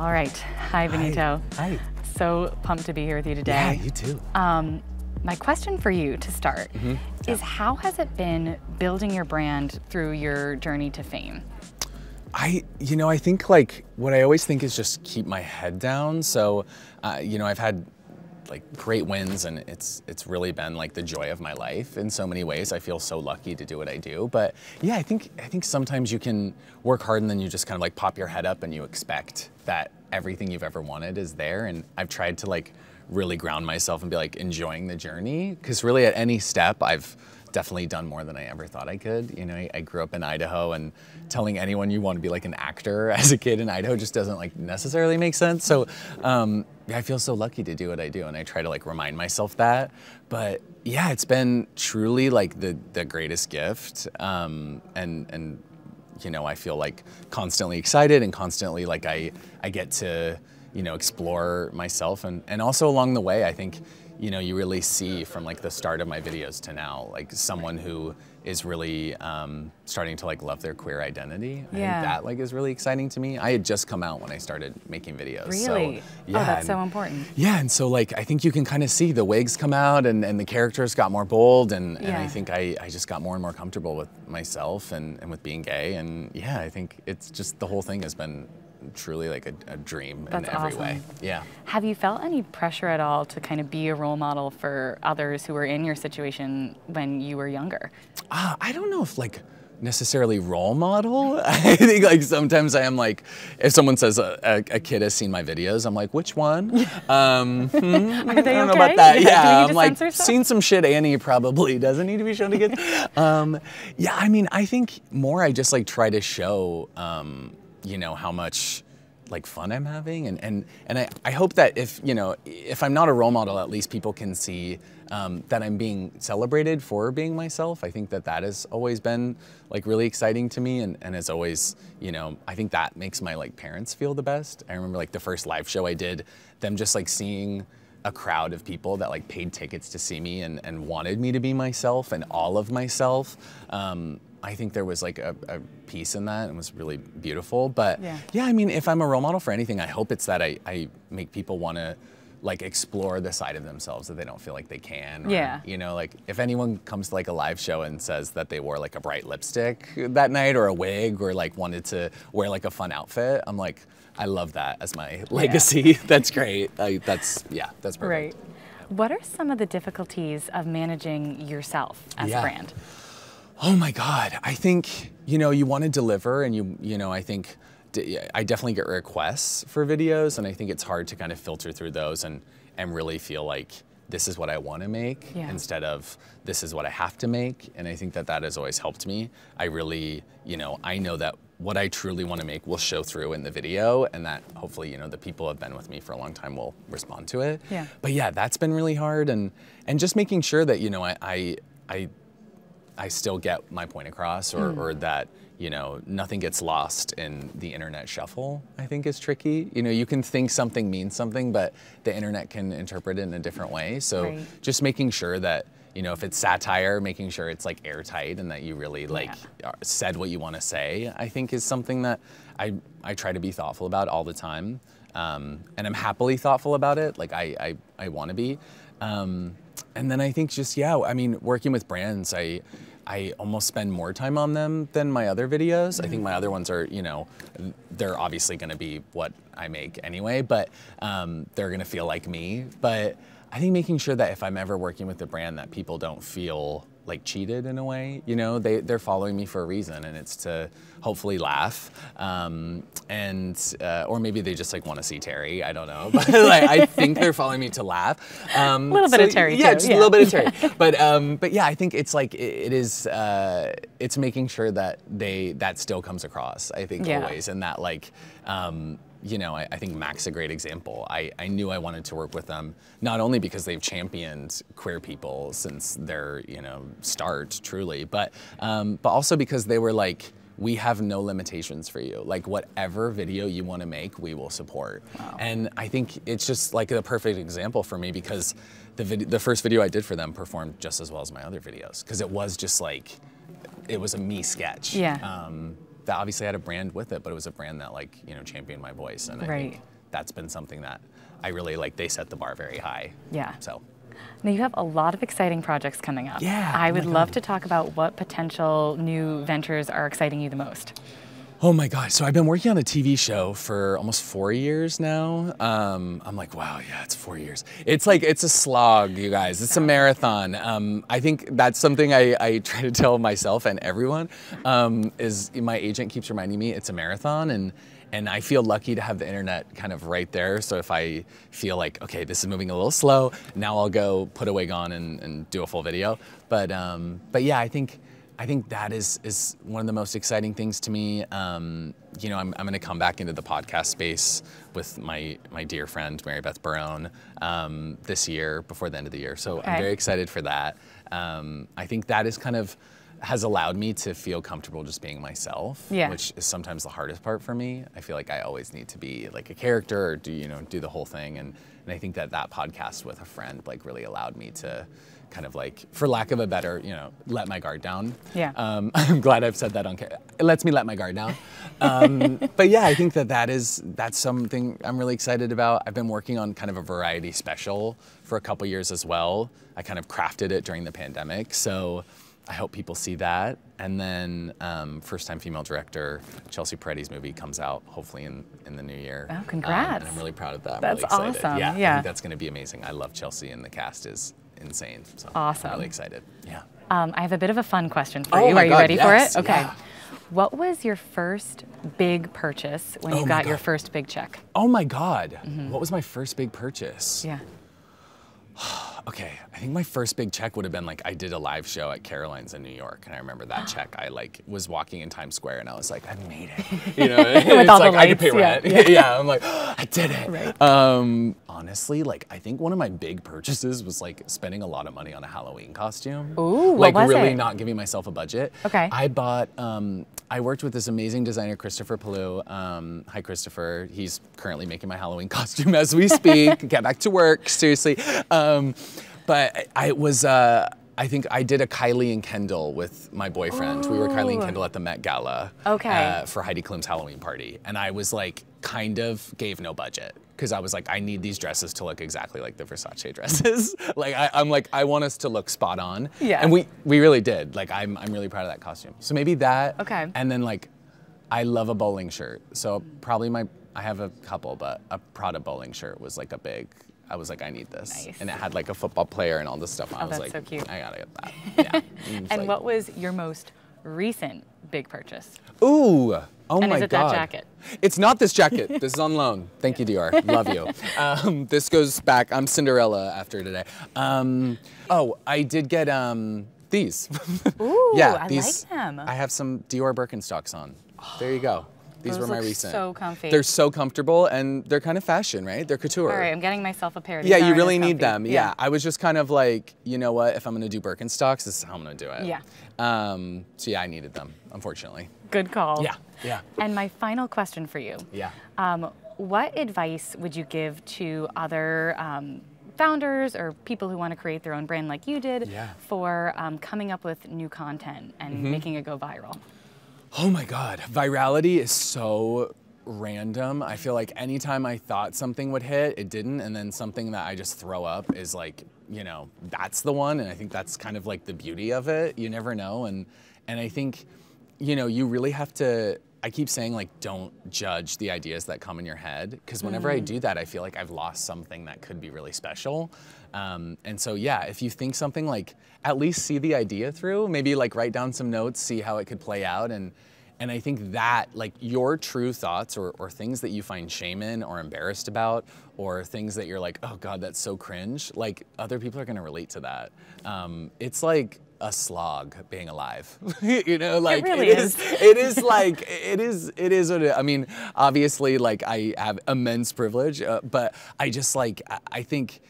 All right. Hi, Benito. Hi. So pumped to be here with you today. Yeah, you too. My question for you to start is how has it been building your brand through your journey to fame? I think like what I always think is just keep my head down. So, I've had like great wins, and it's really been like the joy of my life in so many ways. I feel so lucky to do what I do. But yeah, I think sometimes you can work hard and then you just kind of like pop your head up and you expect that everything you've ever wanted is there. And I've tried to like really ground myself and be like enjoying the journey, because really at any step I've definitely done more than I ever thought I could. I grew up in Idaho, and telling anyone you want to be like an actor as a kid in Idaho just doesn't like necessarily make sense. So I feel so lucky to do what I do, and I try to like remind myself that. But yeah, it's been truly like the greatest gift, and I feel like constantly excited and constantly like I get to explore myself, and also along the way I think you really see from like the start of my videos to now, like someone who is really starting to like love their queer identity. I think that like is really exciting to me. I had just come out when I started making videos. Really? So, yeah, oh, that's so important. Yeah, and so like I think you can kind of see the wigs come out, and the characters got more bold, and I think I just got more and more comfortable with myself and with being gay, and yeah, I think it's just the whole thing has been truly like a dream in every way. Yeah. Have you felt any pressure at all to kind of be a role model for others who were in your situation when you were younger? I don't know if like necessarily role model. I think like sometimes I am like, if someone says a kid has seen my videos, I'm like, which one? Are they I don't know about that. Yeah, I'm like, seen some shit Annie probably doesn't need to be shown to kids. Yeah, I mean, I think more I just like try to show how much like fun I'm having, and I hope that if I'm not a role model, at least people can see that I'm being celebrated for being myself. I think that has always been like really exciting to me, and as always, I think that makes my like parents feel the best. I remember like the first live show I did, them just like seeing a crowd of people that like paid tickets to see me and wanted me to be myself and all of myself. I think there was like a piece in that, and was really beautiful. But yeah, I mean, if I'm a role model for anything, I hope it's that I make people want to like explore the side of themselves that they don't feel like they can. Or, like if anyone comes to like a live show and says that they wore like a bright lipstick that night or a wig, or like wanted to wear like a fun outfit, I'm like, I love that as my legacy. That's great. That's perfect. Right. What are some of the difficulties of managing yourself as a brand? Oh my God. I think, you want to deliver, and I think I definitely get requests for videos, and I think it's hard to kind of filter through those and really feel like this is what I want to make instead of this is what I have to make. And I think that has always helped me. I really, I know that what I truly want to make will show through in the video, and that hopefully, the people who have been with me for a long time will respond to it. Yeah. But yeah, that's been really hard, and just making sure that, I still get my point across, or that, nothing gets lost in the internet shuffle, I think is tricky. You can think something means something, but the internet can interpret it in a different way. So just making sure that, if it's satire, making sure it's like airtight and that you really like said what you want to say, I think is something that I try to be thoughtful about all the time. And I'm happily thoughtful about it. Like I want to be. And then I think just, I mean, working with brands, I almost spend more time on them than my other videos. I think my other ones are, they're obviously going to be what I make anyway, but they're going to feel like me. But I think making sure that if I'm ever working with a brand, that people don't feel like cheated in a way. They're following me for a reason, and it's to hopefully laugh, or maybe they just like want to see Terry. I don't know, but like, I think they're following me to laugh. A little bit of Terry, just a little bit of Terry. But yeah, I think it's like it is. It's making sure that that still comes across. I think always, and that like. I think Mac's a great example. I knew I wanted to work with them, not only because they've championed queer people since their, start, truly, but also because they were like, we have no limitations for you. Like whatever video you want to make, we will support. Wow. And I think it's just like the perfect example for me, because the first video I did for them performed just as well as my other videos, because it was just like, it was a me sketch. that obviously had a brand with it, but it was a brand that like, you know, championed my voice. And I think that's been something that I really like, they set the bar very high. Yeah. So. Now you have a lot of exciting projects coming up. Yeah. I would love to talk about what potential new ventures are exciting you the most. Oh my God, so I've been working on a TV show for almost 4 years now. I'm like, wow, yeah, it's 4 years. It's like, it's a slog, you guys. It's a marathon. I think that's something I try to tell myself and everyone, is my agent keeps reminding me it's a marathon, and I feel lucky to have the internet kind of right there. So if I feel like, okay, this is moving a little slow, now I'll go put a wig on and do a full video. But yeah, I think that is one of the most exciting things to me. You know, I'm going to come back into the podcast space with my dear friend, Mary Beth Barone, this year, before the end of the year. So I'm very excited for that. I think that is kind of has allowed me to feel comfortable just being myself, which is sometimes the hardest part for me. I feel like I always need to be like a character or do the whole thing. And I think that podcast with a friend like really allowed me to kind of like, for lack of a better, let my guard down. Yeah. I'm glad I've said that on camera. It lets me let my guard down. But yeah, I think that's something I'm really excited about. I've been working on kind of a variety special for a couple years as well. I kind of crafted it during the pandemic. So I hope people see that. And then first time female director, Chelsea Peretti's movie comes out hopefully in the new year. Oh, congrats. And I'm really proud of that. That's really excited. Awesome. Yeah, I think that's gonna be amazing. I love Chelsea and the cast is insane. So awesome. I'm really excited. Yeah. I have a bit of a fun question for you. Are you ready for it? Okay. Yeah. What was your first big purchase when you got your first big check? Oh my God. What was my first big purchase? Yeah. Okay, I think my first big check would have been like I did a live show at Caroline's in New York, and I remember that check. I like was walking in Times Square, and I was like, I made it. You know, it's all like the I could pay lights, rent. Yeah, I'm like, I did it. Right. Honestly, like I think one of my big purchases was like spending a lot of money on a Halloween costume. Ooh, like what was really it? not giving myself a budget. Okay. I bought. I worked with this amazing designer, Christopher Palou. Hi, Christopher. He's currently making my Halloween costume as we speak. Get back to work, seriously. But I think I did a Kylie and Kendall with my boyfriend. We were Kylie and Kendall at the Met Gala for Heidi Klum's Halloween party. And I was like, kind of gave no budget. Because I was like, I need these dresses to look exactly like the Versace dresses. Like, I'm like, I want us to look spot on. Yeah. And we really did. Like, I'm really proud of that costume. So maybe that. Okay. And then like, I love a bowling shirt. So probably I have a couple, but a Prada bowling shirt was like a big, I was like, I need this. Nice. And it had like a football player and all this stuff. I was like, so cute. I gotta get that. Yeah. And like, what was your most recent big purchase? Ooh, oh my God. And is it that jacket? It's not this jacket. This is on loan. Thank you, Dior. Love you. This goes back, I'm Cinderella after today. I did get these. Ooh, yeah, I these, like them. I have some Dior Birkenstocks on. There you go. These were my recent. So comfy. They're so comfortable and they're kind of fashion, right? They're couture. All right, I'm getting myself a pair. These yeah, you really need them. Yeah. Yeah, I was just kind of like, you know what? If I'm gonna do Birkenstocks, this is how I'm gonna do it. Yeah. So yeah, I needed them, unfortunately. Good call. Yeah, yeah. And my final question for you. Yeah. What advice would you give to other founders or people who want to create their own brand like you did for coming up with new content and making it go viral? Oh my God, virality is so random. I feel like anytime I thought something would hit, it didn't, and then something that I just throw up is like, that's the one, and I think that's kind of like the beauty of it. You never know, and I think, you really have to, I keep saying like, don't judge the ideas that come in your head, because whenever I do that, I feel like I've lost something that could be really special. And so yeah, if you think something, like at least see the idea through, maybe like write down some notes, see how it could play out. And I think that like your true thoughts or things that you find shame in or embarrassed about, or things that you're like, oh God, that's so cringe, like other people are gonna relate to that. It's like a slog being alive. Like it really is. It is like, it is what it, I mean, obviously like I have immense privilege, but I just like, I think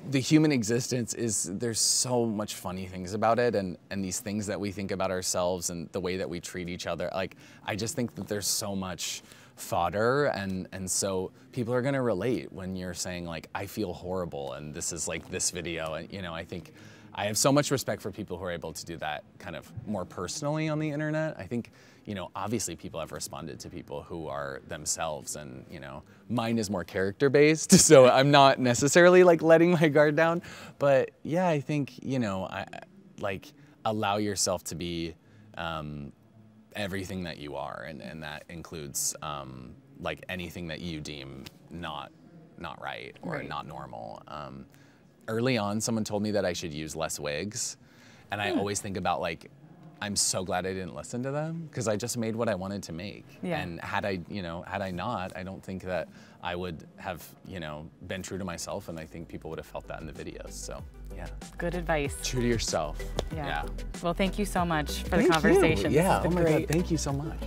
the human existence there's so much funny things about it, and these things that we think about ourselves and the way that we treat each other. Like, I just think that there's so much fodder, and so people are gonna relate when you're saying like, I feel horrible and this is like this video, and I think I have so much respect for people who are able to do that kind of more personally on the internet. I think, you know, obviously people have responded to people who are themselves, and, you know, mine is more character based, so I'm not necessarily like letting my guard down. But yeah, I think, you know, like allow yourself to be everything that you are, and that includes like anything that you deem not right or not normal. Early on, someone told me that I should use less wigs, and I always think about like, I'm so glad I didn't listen to them, because I just made what I wanted to make. Yeah. And had I not, I don't think that I would have, you know, been true to myself, and I think people would have felt that in the videos. So yeah. Good advice. True to yourself. Yeah. Yeah. Well, thank you so much for the Thank conversation. You. Yeah. This has been Oh my great. God. Thank you so much.